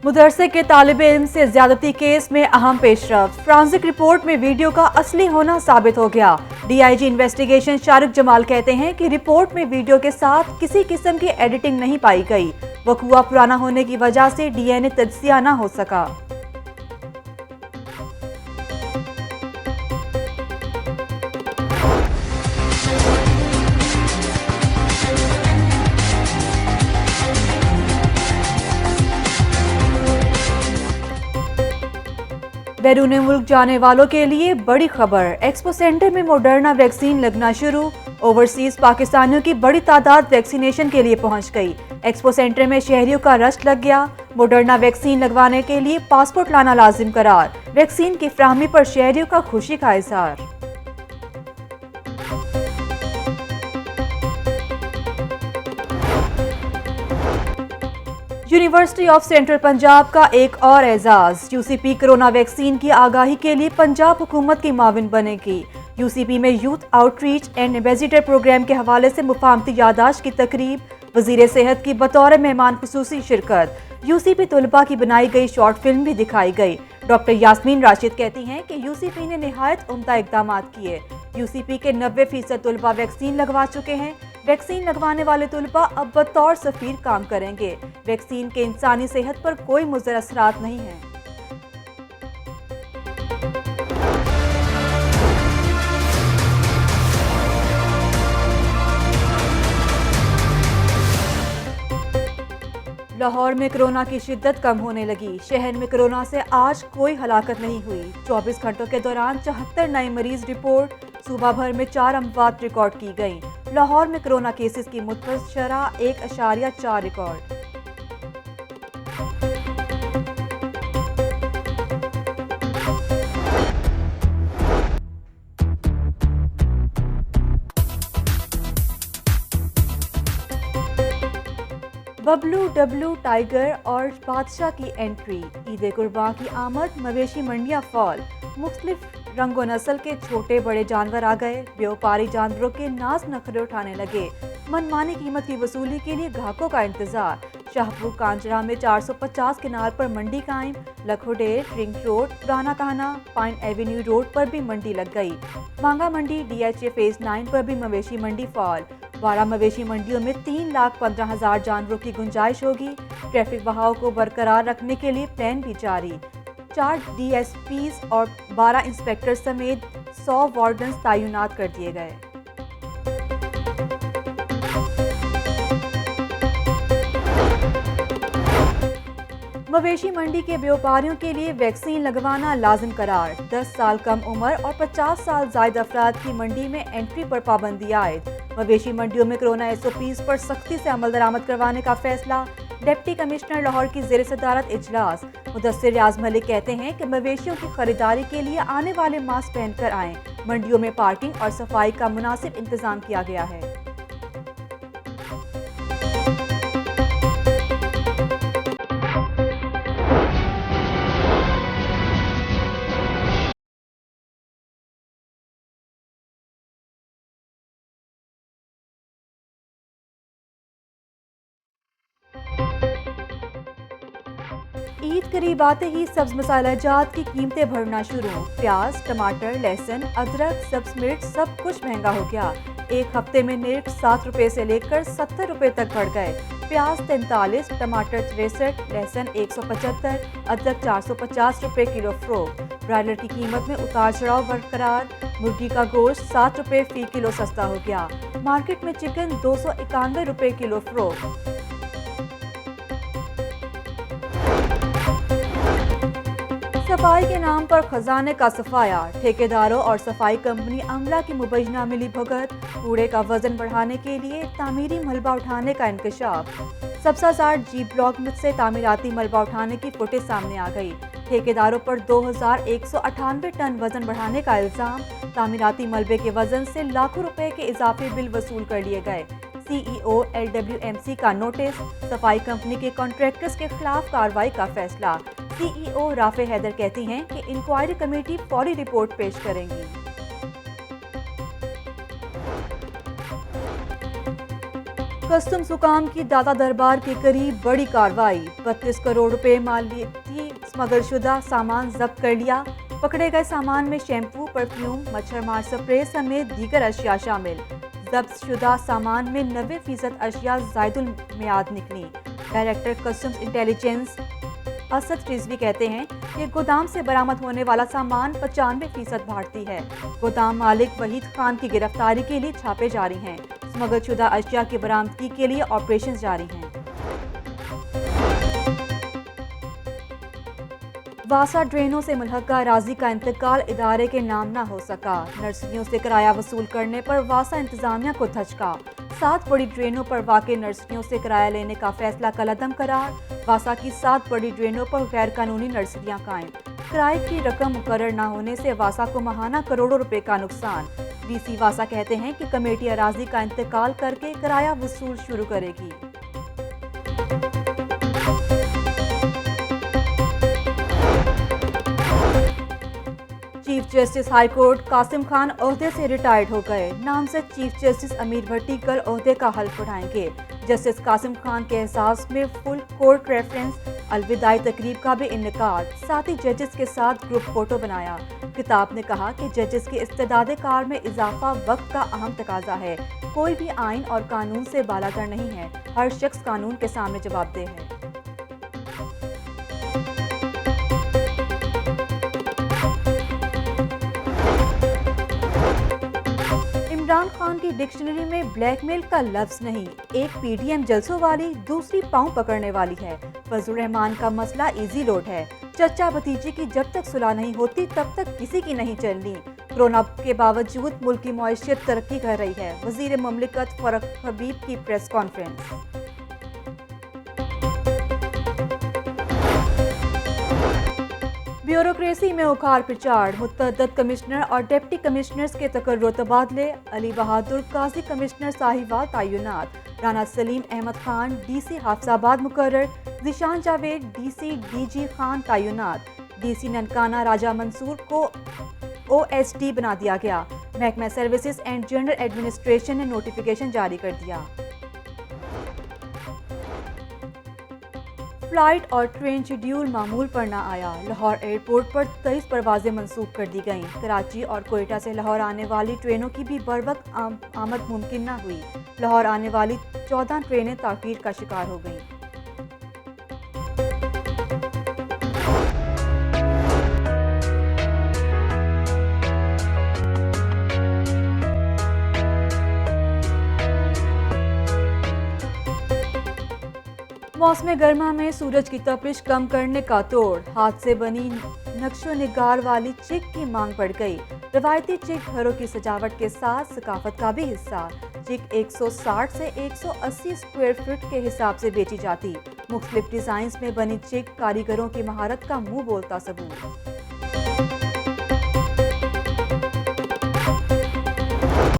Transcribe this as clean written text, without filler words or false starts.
मदरसे के तालिब इल्म से ज्यादती केस में अहम पेशरफ्त। फ्रांसिक रिपोर्ट में वीडियो का असली होना साबित हो गया। डीआईजी इन्वेस्टिगेशन शारिक जमाल कहते हैं कि रिपोर्ट में वीडियो के साथ किसी किस्म की एडिटिंग नहीं पाई गई। वकूआ पुराना होने की वजह से डीएनए तजजिया न हो सका। बैरून मुल्क जाने वालों के लिए बड़ी खबर। एक्सपो सेंटर में मॉडर्ना वैक्सीन लगना शुरू। ओवरसीज पाकिस्तानियों की बड़ी तादाद वैक्सीनेशन के लिए पहुंच गई। एक्सपो सेंटर में शहरियों का रश लग गया। मॉडर्ना वैक्सीन लगवाने के लिए पासपोर्ट लाना लाजिम करार। वैक्सीन की फ्राहमी पर शहरियों का खुशी का इजहार। यूनिवर्सिटी ऑफ सेंट्रल पंजाब का एक और एजाज। यूसीपी कोरोना वैक्सीन की आगाही के लिए पंजाब हुकूमत की माविन बनेगी। यूसीपी में youth outreach and ambassador programme के हवाले से मुफाहमती यादाश्त की तकरीब। वजीर सेहत की बतौर मेहमान खुसूसी शिरकत। यूसीपी तलबा की बनाई गई शॉर्ट फिल्म भी दिखाई गई। डॉक्टर यास्मीन राशिद कहती हैं कि यूसीपी ने निहायत उम्दा इकदाम किए। यूसीपी के 90% तलबा वैक्सीन लगवा चुके हैं। वैक्सीन लगवाने वाले तलबा अब बतौर सफीर काम करेंगे। वैक्सीन के इंसानी सेहत पर कोई मुज़र असरात नहीं है। लाहौर में कोरोना की शिद्दत कम होने लगी। शहर में कोरोना से आज कोई हलाकत नहीं हुई। 24 घंटों के दौरान 74 नए मरीज रिपोर्ट। सूबा भर में 4 अमवात रिकॉर्ड की गई। लाहौर में कोरोना केसेस की मुतवस्सित शरह 1.4 रिकॉर्ड। बबलू, डब्लू, टाइगर और बादशाह की एंट्री। ईद कुर्बान की आमद। मवेशी मंडियां फॉल। मुख्तलिफ रंगो नस्ल के छोटे बड़े जानवर आ गए। व्यापारी जानवरों के नाज नखरे उठाने लगे। मनमानी कीमत की वसूली के लिए ग्राहकों का इंतजार। शाहपुर कांजरा में 450 किनार पर मंडी कायम। लखोडेर, रिंग रोड, पुराना कहना, पाइन एवेन्यू रोड पर भी मंडी लग गई। मांगा मंडी, डीएचए फेज 9 पर भी मवेशी मंडी फॉल। 12 मवेशी मंडियों में 3,15,000 जानवरों की गुंजाइश होगी। ट्रैफिक बहाव को बरकरार रखने के लिए प्लान भी जारी। 4 डीएसपीज और 12 इंस्पेक्टर समेत 100 वार्डन्स तैनात कर दिए गए। मवेशी मंडी के व्यापारियों के लिए वैक्सीन लगवाना लाजिम करार। 10 साल कम उम्र और 50 साल जायद अफराद की मंडी में एंट्री पर पाबंदी आयद। मवेशी मंडियों में कोरोना एसओपीज पर सख्ती से अमल दरामद करवाने का फैसला। डिप्टी कमिश्नर लाहौर की ज़ेर सदारत इजलास। मुदस्सिर रियाज मलिक कहते हैं कि मवेशियों की खरीदारी के लिए आने वाले मास्क पहनकर आएं। मंडियों में पार्किंग और सफाई का मुनासिब इंतजाम किया गया है। ईद करीब आते ही सब्ज मसाला जात की कीमतें बढ़ना शुरू। प्याज, टमाटर, लहसुन, अदरक, सब्ज मिर्च सब कुछ महंगा हो गया। एक हफ्ते में निर्ख 7 रुपए से लेकर 70 रुपए तक बढ़ गए। प्याज 43, टमाटर 63, लहसुन 175, अदरक 450 रुपए किलो फरोख्त। ब्रायलर की कीमत में उतार चढ़ाव बरकरार। मुर्गी का गोश्त 7 रुपए फी किलो सस्ता हो गया। मार्केट में चिकन 291 रुपए किलो फरोख्त। सफाई के नाम पर खजाने का सफाया। ठेकेदारों और सफाई कंपनी अमला की मुबैना मिली भगत। कूड़े का वजन बढ़ाने के लिए तामीरी मलबा उठाने का इंकशाफ। सबसाजार जी ब्लॉक में से तामीराती मलबा उठाने की फुटेज सामने आ गई। ठेकेदारों पर 2198 टन वजन बढ़ाने का इल्जाम। तामीराती मलबे के वजन से लाखों रुपए के इजाफी बिल वसूल कर लिए गए। सीईओ LWMC का नोटिस। सफाई कंपनी के कॉन्ट्रैक्टर्स के खिलाफ कार्रवाई का फैसला। सीईओ राफे हैदर कहती हैं कि इंक्वायरी कमेटी फौरी रिपोर्ट पेश करेंगी। कस्टम्स हुकाम की दाता दरबार के करीब बड़ी कार्रवाई, 32 करोड़ रुपए मालियती स्मगलशुदा सामान जब्त कर लिया। पकड़े गए सामान में शैम्पू, परफ्यूम, मच्छर मार स्प्रे समेत दीगर अशिया शामिल। जब्त शुदा सामान में 90% अशिया जायदुल मियाद निकली। Director customs intelligence Asad Rizvi कहते हैं कि गोदाम से बरामद होने वाला सामान 95% भारतीय है। गोदाम मालिक वहीद खान की गिरफ्तारी के लिए छापे जारी हैं। स्मगलशुदा अशिया की बरामदगी के लिए ऑपरेशन जारी हैं। वासा ड्रेनों से मुल्हका अराजी का इंतकाल इदारे के नाम न हो सका। नर्सरियों से किराया वसूल करने पर वासा इंतजामिया को धचका। 7 बड़ी ड्रेनों पर वाक़ नर्सरियों से किराया लेने का फैसला कलअदम करार। वासा की 7 बड़ी ड्रेनों पर गैर कानूनी नर्सरियां कायम। किराए की रकम मुकर्रर न होने से वासा को माहाना करोड़ों रुपए का नुकसान। डीसी वासा कहते हैं कि कमेटी अराजी का इंतकाल करके किराया वसूल शुरू करेगी। Chief justice high court Qasim Khan ओहदे से रिटायर्ड हो गए। नामजद चीफ जस्टिस अमीर भट्टी कल ओहदे का हल्फ उठाएंगे। जस्टिस कासिम खान के एहसास में फुल कोर्ट रेफरेंस अलविदाई तकरीब का भी इन्नेकाद। साथ ही जजेस के साथ ग्रुप फोटो बनाया। किताब ने कहा कि जजेस के इस्तेदाद कार में इजाफा वक्त का अहम तकाजा है। कोई भी आइन और कानून से बालातर नहीं है। हर शख्स कानून के सामने जवाबदेह है। इमरान खान की डिक्शनरी में ब्लैकमेल का लफ्ज नहीं। एक पीडीएम जलसों वाली, दूसरी पांव पकड़ने वाली है। फजलुर रहमान का मसला इजी लोड है। चचा भतीजी की जब तक सुलह नहीं होती तब तक किसी की नहीं चलनी। कोरोना के बावजूद मुल्क की मईशत तरक्की कर रही है। वजीर मुमलिकत फरख हबीब की प्रेस कॉन्फ्रेंस। ब्यूरोक्रेसी में उखाड़ पिचाड़, मुतअद्दिद कमिश्नर और डिप्टी कमिश्नर्स के तकर्रुर तबादले। अली बहादुर काजी कमिश्नर साहिवाल तैनात। राना सलीम अहमद खान डीसी हाफसाबाद मुकर्रर। जिशान जावेद डीसी डीजी खान तैनात। डीसी ननकाना राजा मंसूर को ओएसडी बना दिया गया। महकमा सर्विसेज एंड जनरल एडमिनिस्ट्रेशन ने नोटिफिकेशन जारी कर दिया। फ्लाइट और ट्रेन शेड्यूल मामूल पर न आया। लाहौर एयरपोर्ट पर 23 परवाजें मंसूख कर दी गईं। कराची और कोयटा से लाहौर आने वाली ट्रेनों की भी बरवक्त आमद मुमकिन न हुई। लाहौर आने वाली 14 ट्रेनें ताख़ीर का शिकार हो गईं। मौसम गर्मा में सूरज की तपिश कम करने का तोड़। हाथ से बनी नक्शो निगार वाली चिक की मांग बढ़ गई। रवायती चिक घरों की सजावट के साथ सकाफत का भी हिस्सा। चिक 160 से 180 स्क्वायर फीट के हिसाब से बेची जाती। मुख्तलिफ डिजाइन में बनी चिक कारीगरों की महारत का मुंह बोलता सबूत।